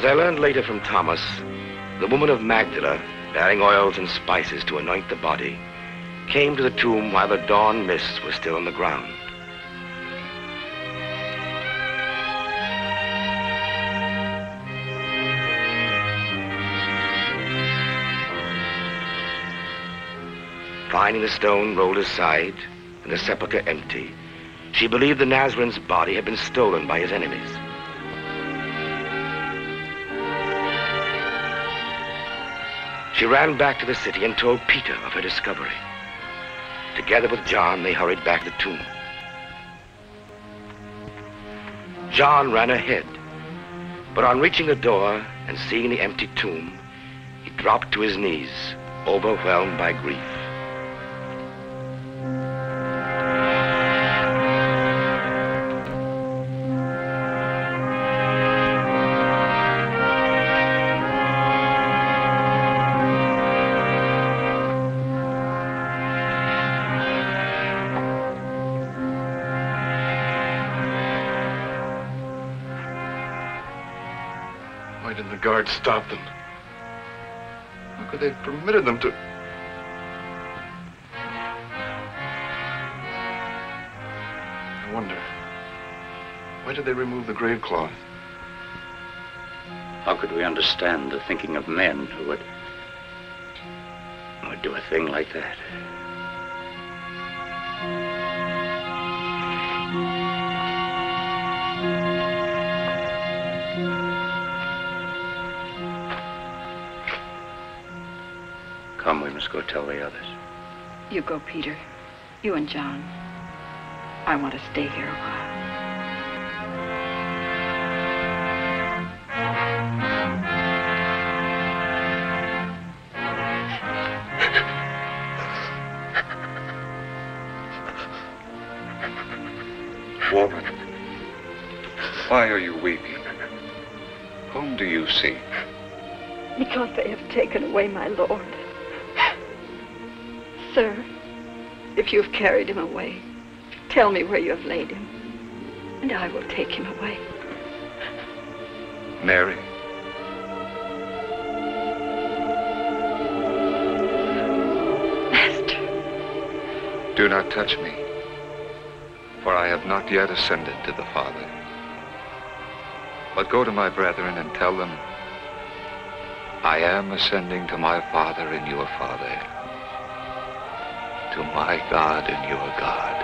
As I learned later from Thomas, the woman of Magdala, bearing oils and spices to anoint the body, came to the tomb while the dawn mist was still on the ground. Finding the stone rolled aside and the sepulchre empty, she believed the Nazarene's body had been stolen by his enemies. She ran back to the city and told Peter of her discovery. Together with John, they hurried back to the tomb. John ran ahead, but on reaching the door and seeing the empty tomb, he dropped to his knees, overwhelmed by grief. Why didn't the guards stop them? How could they have permitted them to... I wonder, why did they remove the grave cloth? How could we understand the thinking of men who would do a thing like that? Come, we must go tell the others. You go, Peter. You and John. I want to stay here a while. Woman, why are you weeping? Whom do you seek? Because they have taken away my Lord. Sir, if you have carried him away, tell me where you have laid him, and I will take him away. Mary. Master. Do not touch me, for I have not yet ascended to the Father. But go to my brethren and tell them, I am ascending to my Father and your Father, to my God and your God.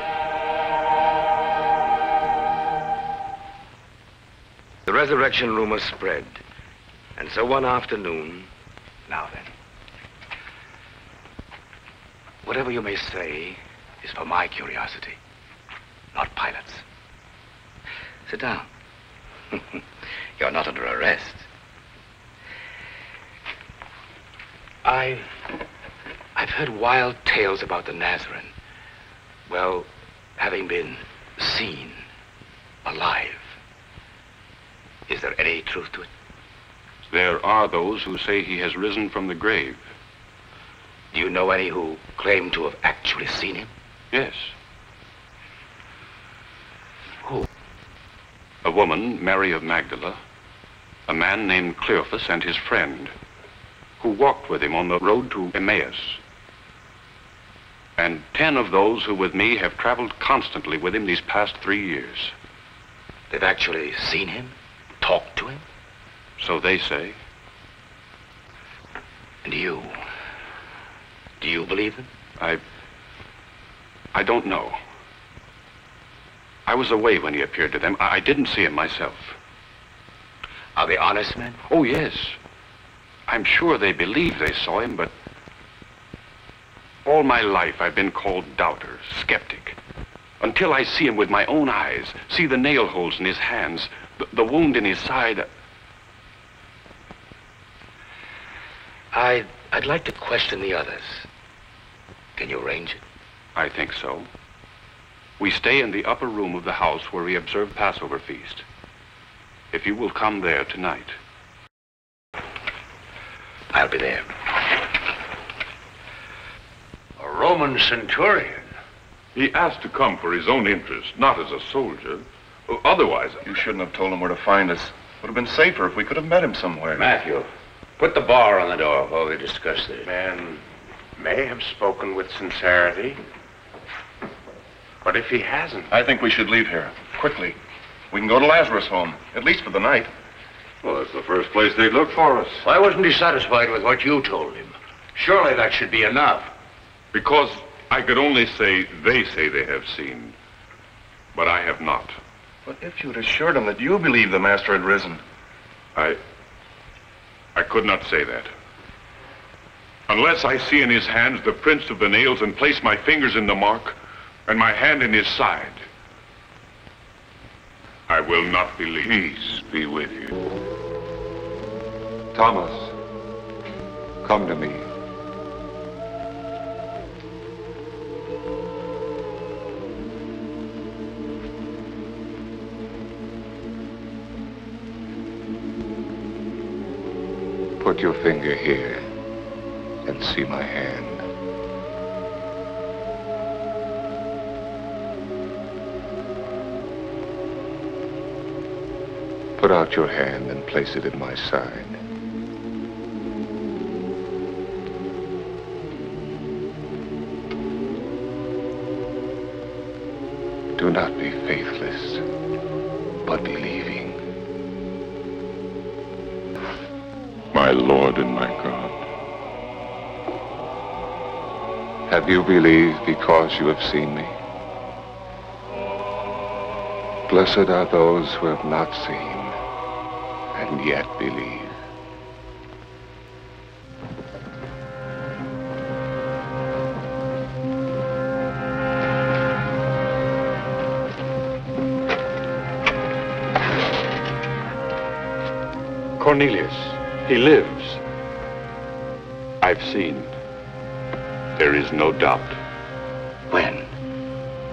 The resurrection rumor spread, and so one afternoon... Now then, whatever you may say is for my curiosity, not Pilate's. Sit down. You're not under arrest. I've heard wild tales about the Nazarene. Well, having been seen alive. Is there any truth to it? There are those who say he has risen from the grave. Do you know any who claim to have actually seen him? Yes. Who? A woman, Mary of Magdala, a man named Cleophas and his friend, who walked with him on the road to Emmaus. And 10 of those who with me have traveled constantly with him these past 3 years. They've actually seen him? Talked to him? So they say. And you? Do you believe them? I don't know. I was away when he appeared to them. I didn't see him myself. Are they honest men? Oh, yes. I'm sure they believe they saw him, but all my life I've been called doubter, skeptic. Until I see him with my own eyes, see the nail holes in his hands, the wound in his side. I'd like to question the others. Can you arrange it? I think so. We stay in the upper room of the house where we observe Passover feast. If you will come there tonight. I'll be there. A Roman centurion. He asked to come for his own interest, not as a soldier. Otherwise... You shouldn't have told him where to find us. Would have been safer if we could have met him somewhere. Matthew, put the bar on the door while we discuss this. Man may have spoken with sincerity, but if he hasn't... I think we should leave here, quickly. We can go to Lazarus' home, at least for the night. Well, that's the first place they'd look for us. Why wasn't he satisfied with what you told him? Surely that should be enough. Because I could only say they say they have seen, but I have not. But if you'd assured him that you believed the Master had risen... I could not say that. Unless I see in his hands the prints of the nails and place my fingers in the mark and my hand in his side, I will not believe. Peace be with you. Thomas, come to me. Put your finger here and see my hand. Put out your hand and place it at my side. Do not be faithless, but believing. My Lord and my God. Have you believed because you have seen me? Blessed are those who have not seen and yet believe. Cornelius, he lives. I've seen. There is no doubt. When?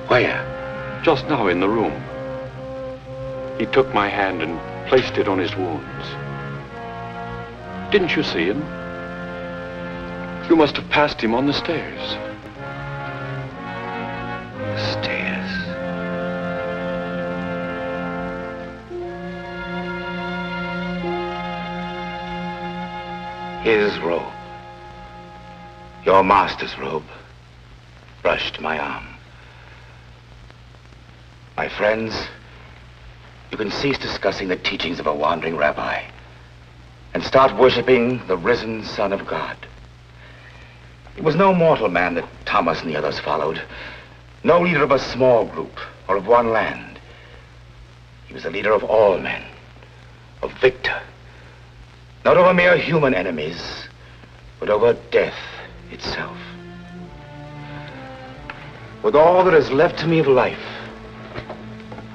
Where? Just now in the room. He took my hand and placed it on his wounds. Didn't you see him? You must have passed him on the stairs. The stairs. His robe, your master's robe, brushed my arm. My friends, you can cease discussing the teachings of a wandering rabbi and start worshiping the risen Son of God. It was no mortal man that Thomas and the others followed, no leader of a small group or of one land. He was the leader of all men, a victor, not over mere human enemies, but over death itself. With all that is left to me of life,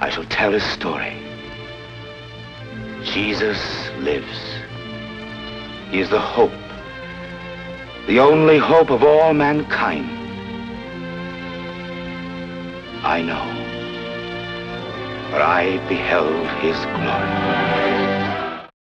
I shall tell his story. Jesus lives. He is the hope, the only hope of all mankind. I know, for I beheld his glory.